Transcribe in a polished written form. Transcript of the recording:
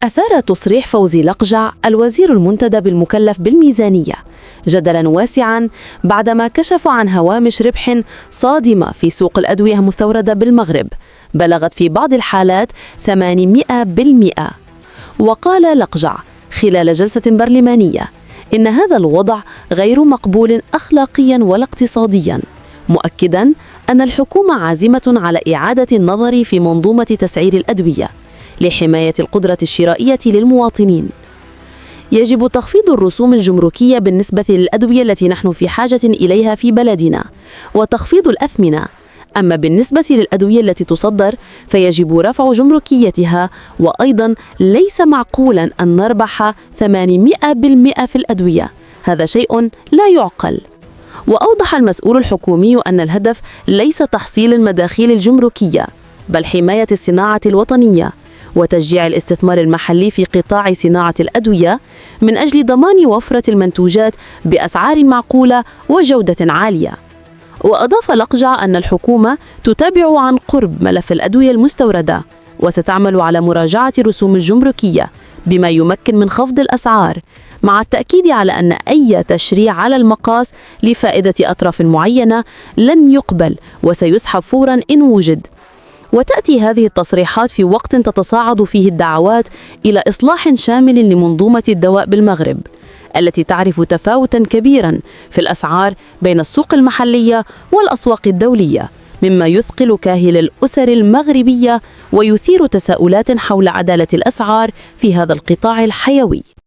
أثار تصريح فوزي لقجع الوزير المنتدب المكلف بالميزانية جدلاً واسعاً بعدما كشف عن هوامش ربح صادمة في سوق الأدوية المستوردة بالمغرب بلغت في بعض الحالات 800%. وقال لقجع خلال جلسة برلمانية إن هذا الوضع غير مقبول أخلاقياً ولا اقتصادياً، مؤكداً أن الحكومة عازمة على إعادة النظر في منظومة تسعير الأدوية لحماية القدرة الشرائية للمواطنين. يجب تخفيض الرسوم الجمركية بالنسبة للأدوية التي نحن في حاجة إليها في بلدنا، وتخفيض الأثمنة. أما بالنسبة للأدوية التي تصدر فيجب رفع جمركيتها، وأيضا ليس معقولا أن نربح 800% في الأدوية، هذا شيء لا يعقل. وأوضح المسؤول الحكومي أن الهدف ليس تحصيل المداخيل الجمركية بل حماية الصناعة الوطنية وتشجيع الاستثمار المحلي في قطاع صناعة الأدوية من أجل ضمان وفرة المنتوجات بأسعار معقولة وجودة عالية. وأضاف لقجع أن الحكومة تتابع عن قرب ملف الأدوية المستوردة وستعمل على مراجعة الرسوم الجمركية بما يمكن من خفض الأسعار، مع التأكيد على أن أي تشريع على المقاس لفائدة أطراف معينة لن يقبل وسيسحب فوراً إن وجد. وتأتي هذه التصريحات في وقت تتصاعد فيه الدعوات إلى إصلاح شامل لمنظومة الدواء بالمغرب التي تعرف تفاوتاً كبيراً في الأسعار بين السوق المحلية والأسواق الدولية، مما يثقل كاهل الأسر المغربية ويثير تساؤلات حول عدالة الأسعار في هذا القطاع الحيوي.